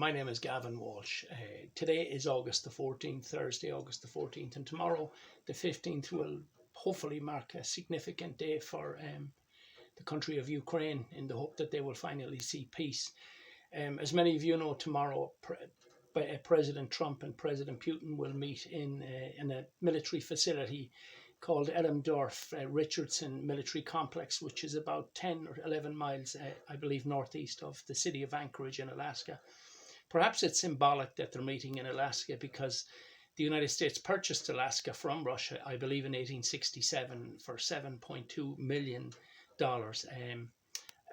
My name is Gavin Walsh. Today is August the 14th, Thursday, August the 14th, and tomorrow, the 15th, will hopefully mark a significant day for the country of Ukraine in the hope that they will finally see peace. As many of you know, tomorrow President Trump and President Putin will meet in a military facility called Elmdorf Richardson Military Complex, which is about 10 or 11 miles, I believe, northeast of the city of Anchorage in Alaska. Perhaps it's symbolic that they're meeting in Alaska because the United States purchased Alaska from Russia, I believe, in 1867 for $7.2 million.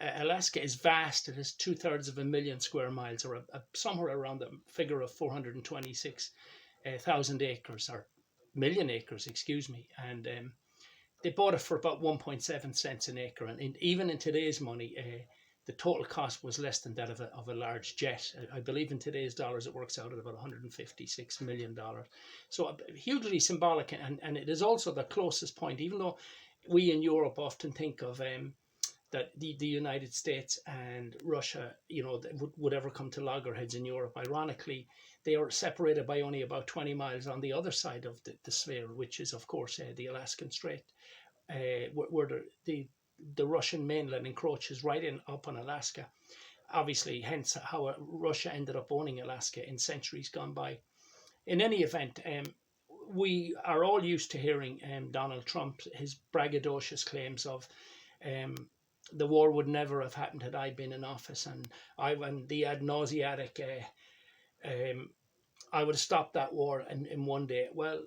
Alaska is vast. It is 2/3 of a million square miles, or somewhere around the figure of 426,000 acres, or million acres, excuse me. And they bought it for about 1.7 cents an acre. And even in today's money, the total cost was less than that of a large jet. I believe in today's dollars, it works out at about $156 million. So hugely symbolic. And it is also the closest point, even though we in Europe often think of that the United States and Russia, would ever come to loggerheads in Europe. Ironically, they are separated by only about 20 miles on the other side of the sphere, which is, of course, the Alaskan Strait, where the Russian mainland encroaches right in up on Alaska. Obviously, hence how Russia ended up owning Alaska in centuries gone by. In any event, we are all used to hearing Donald Trump, his braggadocious claims of the war would never have happened had I been in office, and the ad nauseatic, I would have stopped that war in one day. Well,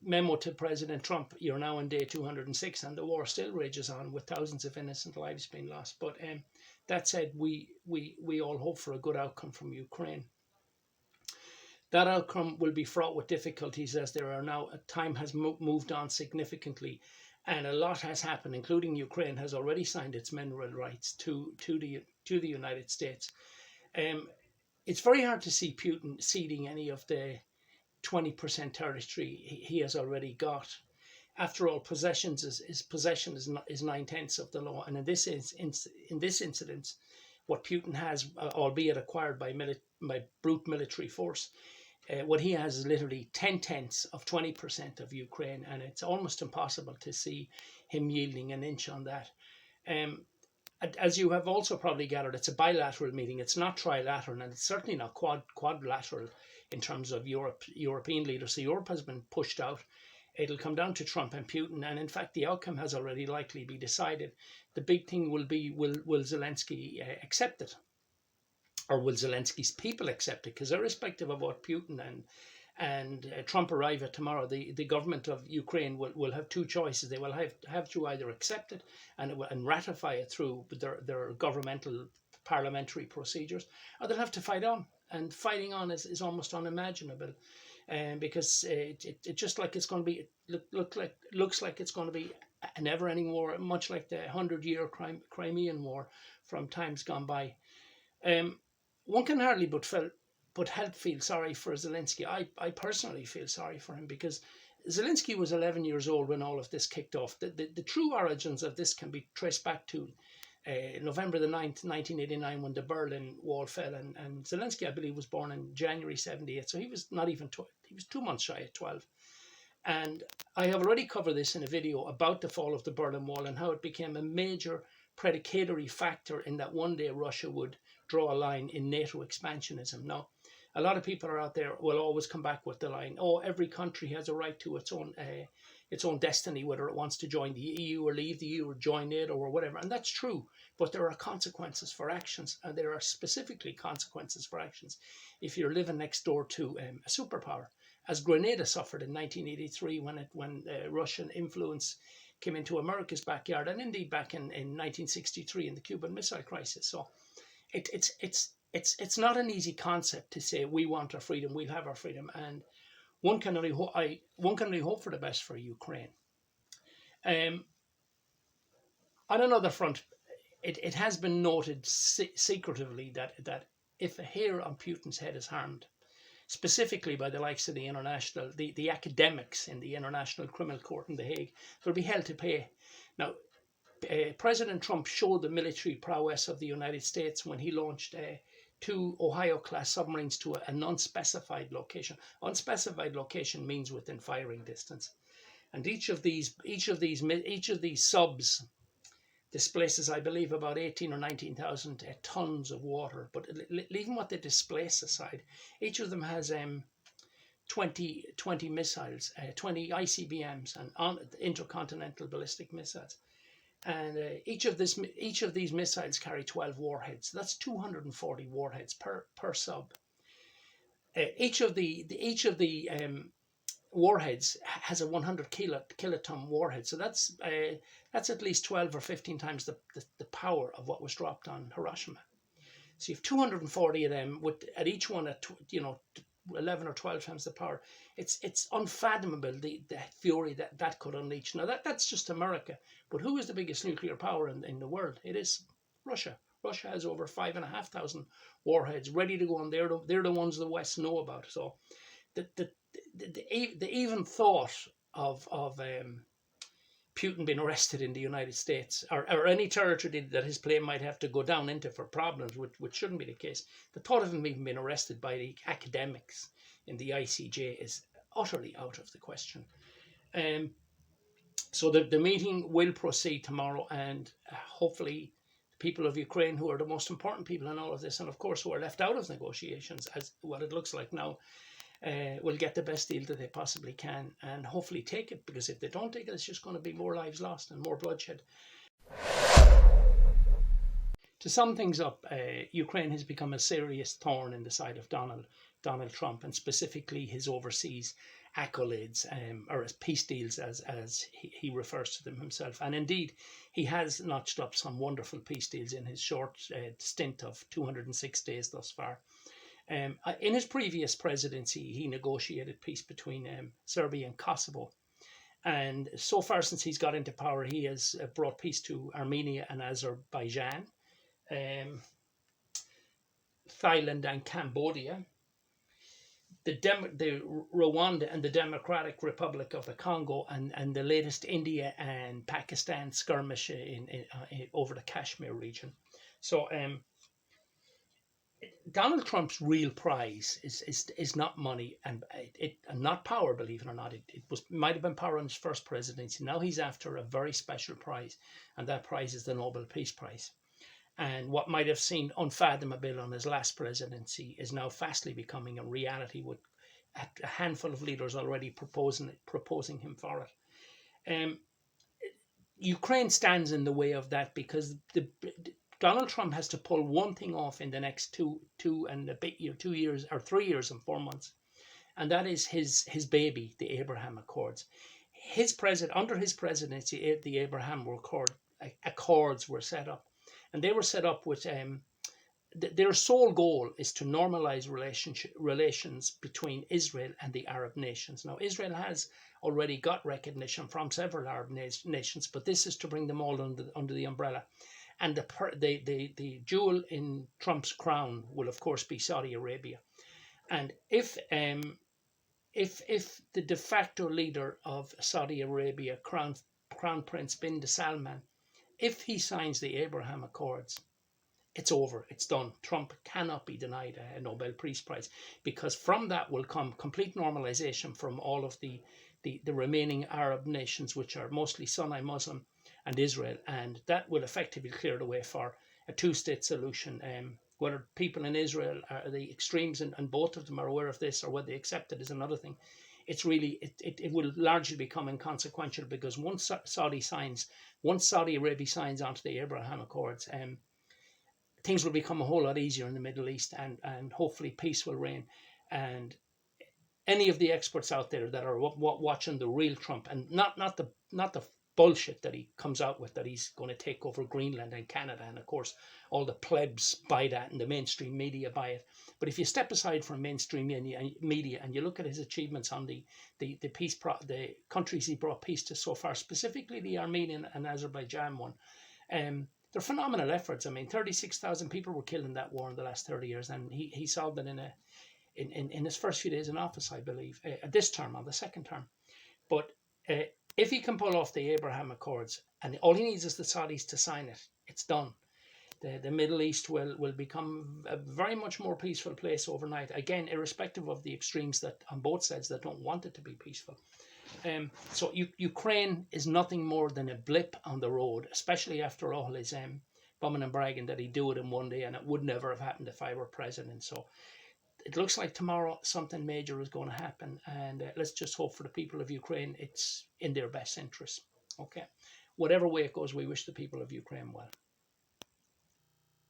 memo to President Trump, you're now on day 206 and the war still rages on with thousands of innocent lives being lost. But that said, we all hope for a good outcome from Ukraine. That outcome will be fraught with difficulties, as there are now, time has moved on significantly, and a lot has happened, including Ukraine has already signed its mineral rights to the United States. It's very hard to see Putin ceding any of the 20% territory he has already got. After all, his possession is 9/10 of the law, and in this incident, what Putin has, albeit acquired by brute military force, what he has is literally 10/10 of 20% of Ukraine, and it's almost impossible to see him yielding an inch on that. As you have also probably gathered, it's a bilateral meeting. It's not trilateral, and it's certainly not quadrilateral in terms of European leaders. So Europe has been pushed out. It'll come down to Trump and Putin, and in fact, the outcome has already likely been decided. The big thing will be, will Zelensky accept it? Or will Zelensky's people accept it? Because irrespective of what Putin and Trump arrive at tomorrow, the government of Ukraine will have two choices. They will have to either accept it and ratify it through their governmental parliamentary procedures, or they'll have to fight on. And fighting on is almost unimaginable, because it just like it's going to be, looks like it's going to be a never-ending war, much like the 100-year Crimean War from times gone by. One can hardly but help feel sorry for Zelensky. I personally feel sorry for him, because Zelensky was 11 years old when all of this kicked off. The true origins of this can be traced back to November the 9th, 1989, when the Berlin Wall fell. And Zelensky, I believe, was born in January 78. So he was not even 12. He was 2 months shy of 12. And I have already covered this in a video about the fall of the Berlin Wall and how it became a major predicatory factor in that one day Russia would draw a line in NATO expansionism. Now, a lot of people are out there will always come back with the line, oh, every country has a right to its own destiny, whether it wants to join the EU or leave the EU or join NATO or whatever. And that's true, but there are consequences for actions, and there are specifically consequences for actions if you're living next door to a superpower, as Grenada suffered in 1983 when Russian influence came into America's backyard, and indeed back in 1963 in the Cuban Missile Crisis. So it's not an easy concept to say we want our freedom, we'll have our freedom, and one can only hope for the best for Ukraine. On another front, it has been noted secretively that if a hair on Putin's head is harmed, specifically by the likes of the academics in the International Criminal Court in The Hague, will be held to pay. Now, President Trump showed the military prowess of the United States when he launched two Ohio-class submarines to an unspecified location. Unspecified location means within firing distance, and each of these subs displaces, I believe, about 18 or 19,000 tons of water. But leaving what they displace aside, each of them has 20 missiles, 20 ICBMs, and intercontinental ballistic missiles. And each of these missiles carry 12 warheads. That's 240 warheads per sub. Each of the warheads has a 100 kiloton warhead, so that's at least 12 or 15 times the power of what was dropped on Hiroshima. So you have 240 of them, with at each one at 11 or 12 times the power. It's unfathomable the fury that could unleash. Now that's just America, but who is the biggest nuclear power in the world? It is Russia. Russia has over 5,500 warheads ready to go, and they're the ones the West know about. So the even thought of Putin being arrested in the United States, or any territory that his plane might have to go down into for problems, which shouldn't be the case. The thought of him even being arrested by the academics in the ICJ is utterly out of the question. So the meeting will proceed tomorrow, and hopefully the people of Ukraine, who are the most important people in all of this, and of course who are left out of negotiations, as what it looks like now, will get the best deal that they possibly can, and hopefully take it, because if they don't take it, it's just going to be more lives lost and more bloodshed. To sum things up, Ukraine has become a serious thorn in the side of Donald Trump, and specifically his overseas accolades, or as peace deals, as he refers to them himself. And indeed, he has notched up some wonderful peace deals in his short stint of 206 days thus far. In his previous presidency, he negotiated peace between Serbia and Kosovo. And so far, since he's got into power, he has brought peace to Armenia and Azerbaijan, Thailand and Cambodia, the Rwanda and the Democratic Republic of the Congo, and the latest India and Pakistan skirmish over the Kashmir region. So Donald Trump's real prize is not money and not power, believe it or not. It might have been power in his first presidency. Now he's after a very special prize, and that prize is the Nobel Peace Prize. And what might have seemed unfathomable on his last presidency is now fastly becoming a reality, with a handful of leaders already proposing him for it. Ukraine stands in the way of that, because Donald Trump has to pull one thing off in the next 2 years or 3 years and 4 months, and that is his baby, the Abraham Accords. Under his presidency, the Abraham Accords were set up, and they were set up with their sole goal is to normalize relations between Israel and the Arab nations. Now, Israel has already got recognition from several Arab nations, but this is to bring them all under the umbrella. And the jewel in Trump's crown will, of course, be Saudi Arabia. And if the de facto leader of Saudi Arabia, Crown Prince bin Salman, if he signs the Abraham Accords, it's over, it's done. Trump cannot be denied a Nobel Peace Prize, because from that will come complete normalization from all of the remaining Arab nations, which are mostly Sunni Muslim, and Israel, and that will effectively clear the way for a two-state solution. Whether people in Israel are the extremes, and both of them are aware of this, or whether they accept it, is another thing. It's really, it will largely become inconsequential, because once Saudi Arabia signs onto the Abraham Accords, things will become a whole lot easier in the Middle East, and hopefully peace will reign. And any of the experts out there that are watching the real Trump, and not the bullshit that he comes out with, that he's going to take over Greenland and Canada, and of course all the plebs buy that and the mainstream media buy it. But if you step aside from mainstream media and you look at his achievements on the countries he brought peace to so far, specifically the Armenian and Azerbaijan one, they're phenomenal efforts. I mean, 36,000 people were killed in that war in the last 30 years, and he solved it in his first few days in office, I believe, this term, on the second term. But if he can pull off the Abraham Accords, and all he needs is the Saudis to sign it, it's done. the Middle East will become a very much more peaceful place overnight. Again, irrespective of the extremes that on both sides that don't want it to be peaceful. So Ukraine is nothing more than a blip on the road, especially after all his bumming and bragging that he'd do it in one day and it would never have happened if I were president. So it looks like tomorrow something major is going to happen, and let's just hope for the people of Ukraine it's in their best interest. Okay, whatever way it goes, we wish the people of Ukraine well.